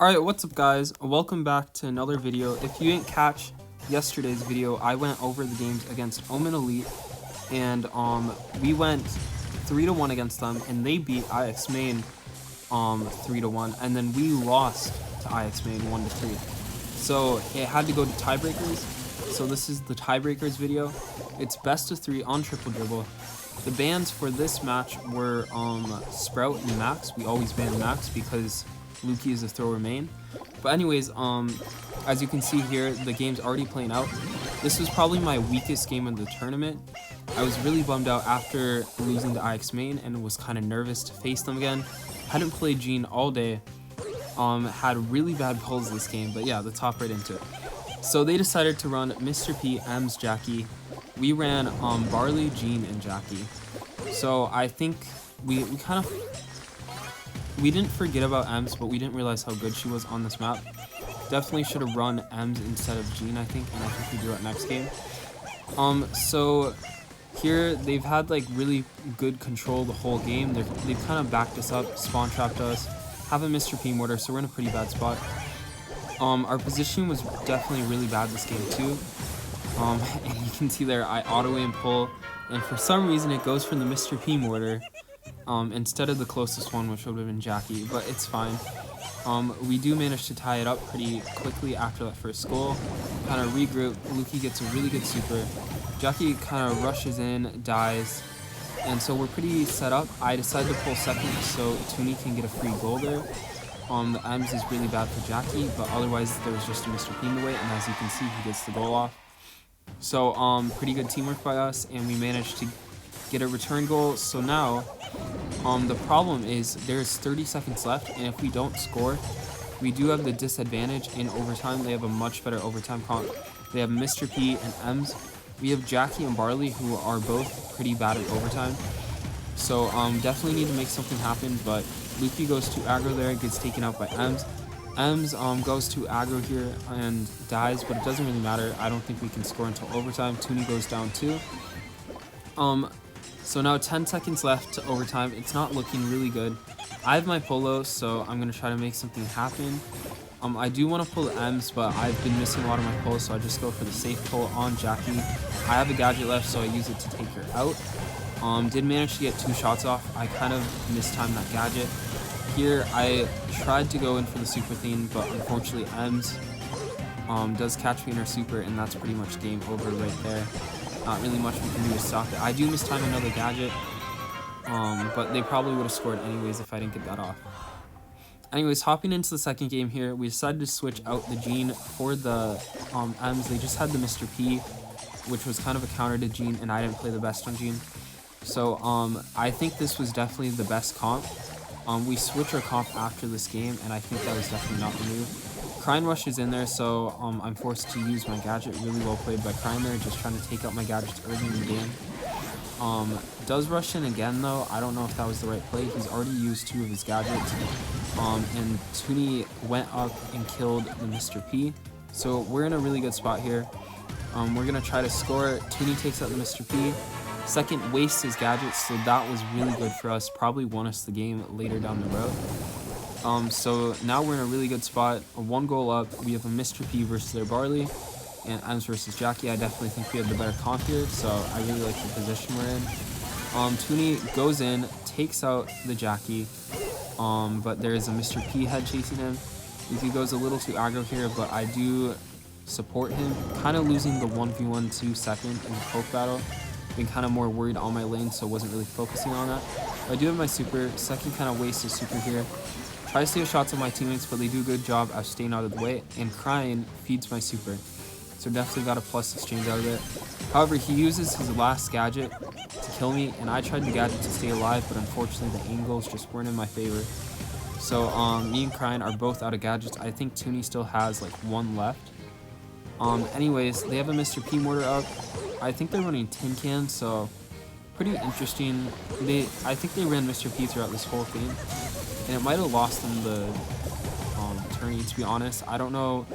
Alright, what's up guys? Welcome back to another video. If you didn't catch yesterday's video, I went over the games against Omen Elite, and we went 3-1 against them, and they beat IX Main 3-1, and then we lost to IX Main 1-3. So it had to go to tiebreakers. So this is the tiebreakers video. It's best of 3 on Triple Dribble. The bans for this match were Sprout and Max. We always ban Max because Lukey is a thrower main. But anyways, as you can see here, the game's already playing out. This was probably my weakest game of the tournament. I was really bummed out after losing to IX Main and was kind of nervous to face them again. Hadn't played Gene all day. Had really bad pulls this game, but yeah, let's hop right into it. So they decided to run Mr. P, Ems, Jackie. We ran Barley, Gene, and Jackie. So I think we didn't forget about Ems, but we didn't realize how good she was on this map. Definitely should have run Ems instead of Gene, I think, and I think we do it next game. So here they've had like really good control the whole game. They've kind of backed us up, spawn trapped us, have a Mr. P mortar, so we're in a pretty bad spot. Our position was definitely really bad this game too. And you can see there I auto aim pull, and for some reason it goes for the Mr. P mortar instead of the closest one, which would have been Jackie, but it's fine. We do manage to tie it up pretty quickly after that first goal. Kind of regroup. Lukey gets a really good super. Jackie kind of rushes in, dies, and so we're pretty set up. I decided to pull second so Toonie can get a free goal there. The Ems is really bad for Jackie, but otherwise there was just a Mr. P in the way, and as you can see, he gets the goal off. So pretty good teamwork by us, and we managed to get a return goal. So now the problem is there's 30 seconds left, and if we don't score, we do have the disadvantage in overtime. They have a much better overtime comp. They have Mr. P and Ems. We have Jackie and Barley, who are both pretty bad at overtime. So definitely need to make something happen, but Lukey goes to aggro there, gets taken out by Ems. Ems goes to aggro here and dies, but it doesn't really matter. I don't think we can score until overtime. Toonie goes down too. So now 10 seconds left to overtime. It's not looking really good. I have my polo, so I'm going to try to make something happen. I do want to pull Ems, but I've been missing a lot of my pulls, so I just go for the safe pull on Jackie. I have a gadget left, so I use it to take her out. Did manage to get 2 shots off. I kind of mistimed that gadget. Here, I tried to go in for the super theme, but unfortunately Ems does catch me in her super, and that's pretty much game over right there. Not really much we can do to stop it. I do mistime another gadget, but they probably would have scored anyways if I didn't get that off. Anyways, hopping into the second game here, we decided to switch out the Gene for the Ems. They just had the Mr. P, which was kind of a counter to Gene, and I didn't play the best on Gene. So I think this was definitely the best comp. We switch our comp after this game, and I think that was definitely not the move. Crine rushes in there, so I'm forced to use my gadget. Really well played by Crine there, just trying to take out my gadgets early in the game. Does rush in again though. I don't know if that was the right play. He's already used 2 of his gadgets. And Toonie went up and killed the Mr. P. So we're in a really good spot here. We're going to try to score. Toonie takes out the Mr. P. Second wastes his gadgets, so that was really good for us. Probably won us the game later down the road. So now we're in a really good spot. 1 goal up. We have a Mr. P versus their Barley, and Ems versus Jackie. I definitely think we have the better comp here, so I really like the position we're in. Toonie goes in, takes out the Jackie, but there is a Mr. P head chasing him. He goes a little too aggro here, but I do support him. Kind of losing the 1v1 2 second in the poke battle. Been kind of more worried on my lane, so wasn't really focusing on that. But I do have my super. Second kind of wastes his super here. Try to steal shots of my teammates, but they do a good job of staying out of the way, and Crine feeds my super. So definitely got a plus exchange out of it. However, he uses his last gadget to kill me, and I tried the gadget to stay alive, but unfortunately the angles just weren't in my favor. So me and Crine are both out of gadgets. I think Toonie still has like 1 left. Anyways, they have a Mr. P mortar up. I think they're running tin cans, so pretty interesting. I think they ran Mr. P throughout this whole thing, and it might have lost them the tourney, to be honest. I don't know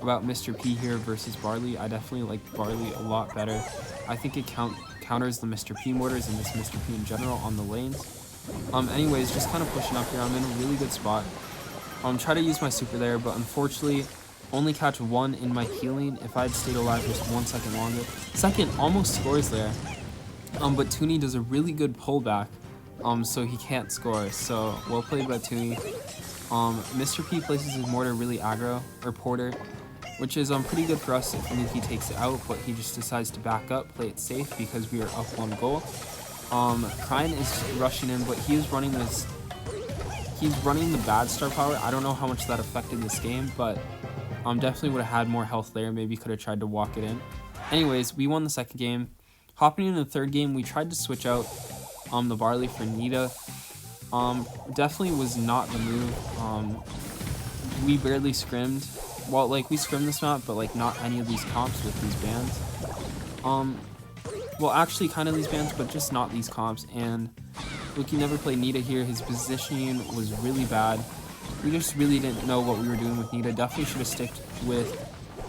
about Mr. P here versus Barley. I definitely like Barley a lot better. I think it counters the Mr. P mortars and just Mr. P in general on the lanes. Anyways, just kind of pushing up here. I'm in a really good spot. Try to use my super there, but unfortunately only catch one in my healing. If I had stayed alive just 1 second longer. Second almost scores there. But Toonie does a really good pullback. So he can't score. So well played by Toonie. Mr. P places his mortar really aggro, or Porter, which is pretty good for us if Nuki takes it out, but he just decides to back up, play it safe because we are up 1 goal. Krine is rushing in, but he's running the bad star power. I don't know how much that affected this game, but definitely would have had more health there. Maybe could have tried to walk it in. Anyways, we won the second game. Hopping into the third game, we tried to switch out the Barley for Nita. Definitely was not the move. We barely scrimmed. Well, like, we scrimmed this map, but like not any of these comps with these bands. Well, actually kind of these bands, but just not these comps. And Luki never played Nita here. His positioning was really bad. We just really didn't know what we were doing with Nita. Definitely should have sticked with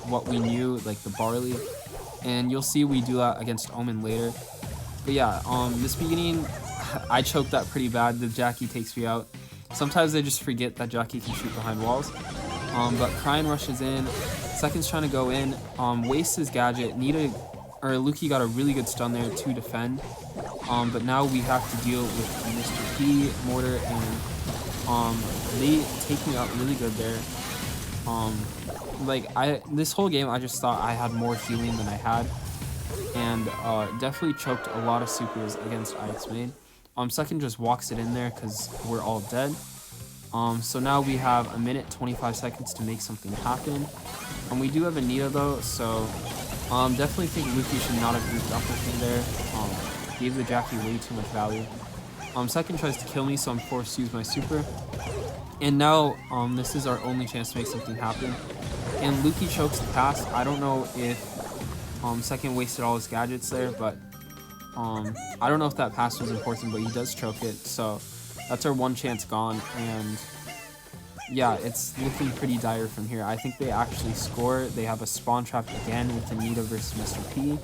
what we knew, like the Barley. And you'll see we do that against Omen later. But yeah, this beginning, I choked that pretty bad. The Jackie takes me out. Sometimes I just forget that Jackie can shoot behind walls. But Krine rushes in. Second's trying to go in. Wastes his gadget. Luki got a really good stun there to defend. But now we have to deal with Mr. P, Mortar, and they take me out really good there. This whole game I just thought I had more healing than I had. And definitely choked a lot of supers against IX main. Second just walks it in there because we're all dead. So now we have 1 minute 25 seconds to make something happen. We do have a Nita though, so definitely think Luki should not have grouped up with me there. Gave the Jackie way too much value. Second tries to kill me, so I'm forced to use my super. And now this is our only chance to make something happen. And Luki chokes the pass. I don't know if Second wasted all his gadgets there, but I don't know if that pass was important, but he does choke it. So that's our one chance gone, and yeah, it's looking pretty dire from here. I think they actually score. They have a spawn trap again with Anita versus Mr. P.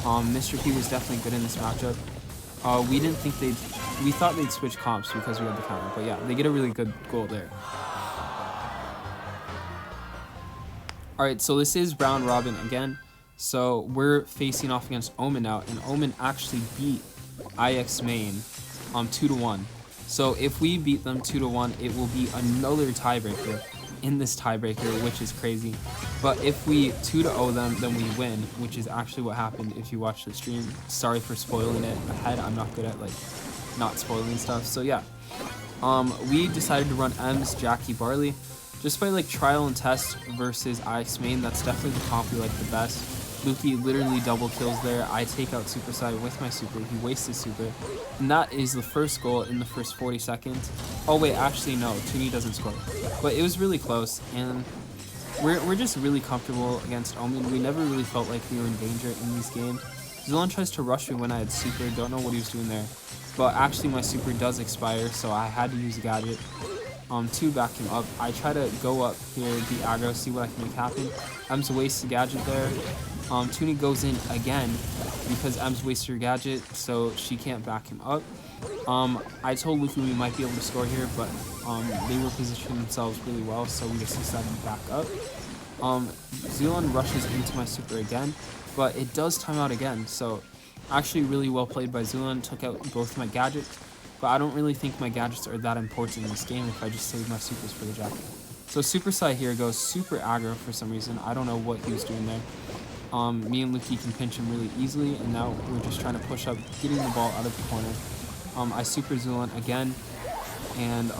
Mr. P was definitely good in this matchup. We thought they'd switch comps because we had the counter, but yeah, they get a really good goal there. Alright, so this is round robin again. So we're facing off against Omen now, and Omen actually beat IX main 2-1. So if we beat them 2-1, it will be another tiebreaker in this tiebreaker, which is crazy. But if we 2-0 them, then we win, which is actually what happened if you watch the stream. Sorry for spoiling it ahead. I'm not good at like not spoiling stuff. So yeah, we decided to run M's Jackie Barley just by like trial and test versus IX main. That's definitely the comp we like the best. Luki literally double kills there. I take out Super Side with my super. He wastes his super. And that is the first goal in the first 40 seconds. Oh wait, actually no, Toonie doesn't score. But it was really close, and we're just really comfortable against Omen. We never really felt like we were in danger in these games. Zilon tries to rush me when I had super. Don't know what he was doing there. But actually my super does expire, so I had to use a gadget to back him up. I try to go up here, be aggro, see what I can make happen. M's wastes a gadget there. Toonie goes in again because M's wasted her gadget, so she can't back him up. I told Luki we might be able to score here, but they were positioning themselves really well, so we just decided to back up. Zilon rushes into my super again, but it does time out again, so actually really well played by Zilon. Took out both my gadgets, but I don't really think my gadgets are that important in this game if I just save my supers for the jacket. So Super Sai here goes super aggro for some reason. I don't know what he was doing there. Me and Luki can pinch him really easily, and now we're just trying to push up, getting the ball out of the corner. I super Zilon again, and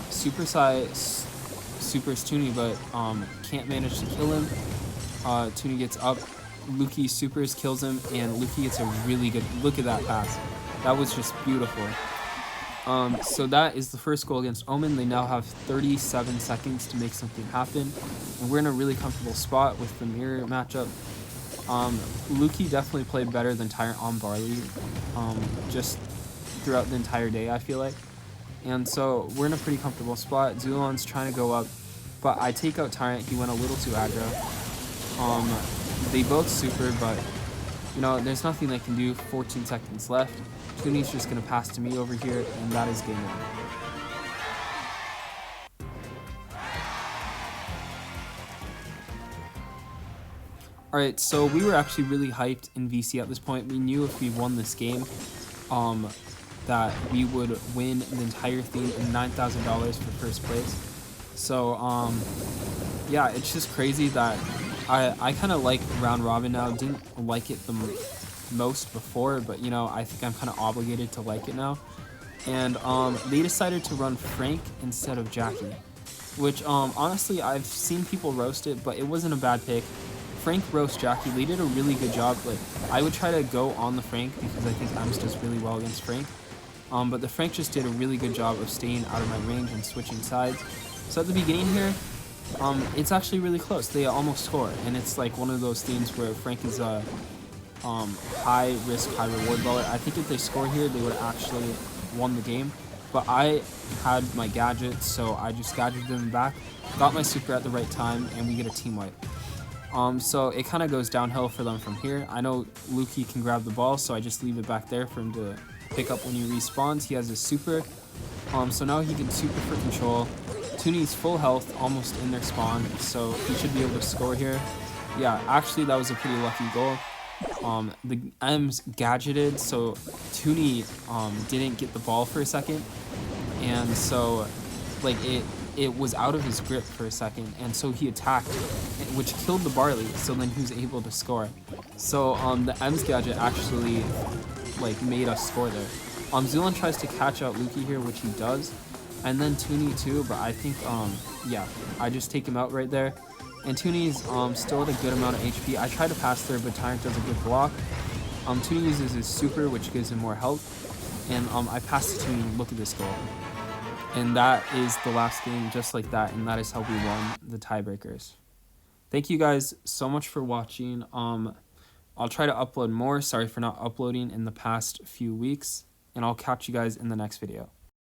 Super Sai supers Toonie, but can't manage to kill him. Toonie gets up, Luki supers, kills him, and Luki gets a really good, look at that pass. That was just beautiful. So that is the first goal against Omen. They now have 37 seconds to make something happen, and we're in a really comfortable spot with the mirror matchup. Luki definitely played better than Tyrant on Barley, just throughout the entire day, I feel like. And so we're in a pretty comfortable spot. Zulon's trying to go up, but I take out Tyrant. He went a little too aggro. They both super, but you know, there's nothing they can do. 14 seconds left. Toonie's just gonna pass to me over here, and that is game over. Alright, so we were actually really hyped in VC at this point. We knew if we won this game, that we would win the entire thing and $9,000 for first place. So, yeah, it's just crazy that I kind of like round robin now. Didn't like it the most before, but you know, I think I'm kind of obligated to like it now. And they decided to run Frank instead of Jackie, which honestly I've seen people roast it, but it wasn't a bad pick. Frank roast Jackie. They did a really good job. Like, I would try to go on the Frank because I think Ems does really well against Frank. But the Frank just did a really good job of staying out of my range and switching sides. So at the beginning here, it's actually really close. They almost score, and it's like one of those things where Frank is a high risk, high reward baller. I think if they score here, they would actually won the game. But I had my gadgets, so I just gadgeted them back, got my super at the right time, and we get a team wipe. So it kind of goes downhill for them from here. I know Luki can grab the ball, so I just leave it back there for him to pick up when he respawns. He has his super, so now he can super for control. Tooney's full health, almost in their spawn, so he should be able to score here. Yeah, actually that was a pretty lucky goal. The Ems gadgeted, so Tooney didn't get the ball for a second, and so like it was out of his grip for a second, and so he attacked, which killed the barley, so then he was able to score. So the Ems gadget actually like made us score there. Zulon tries to catch out Luki here, which he does, and then Tooney too, but I think yeah, I just take him out right there. And Tooney's still at a good amount of HP. I try to pass there, but Tyrant does a good block. Tooney uses his super, which gives him more health, and I pass to Tooney. Look at this goal. And that is the last game, just like that, and that is how we won the Tiebreakers. Thank you guys so much for watching. I'll try to upload more. Sorry for not uploading in the past few weeks, and I'll catch you guys in the next video.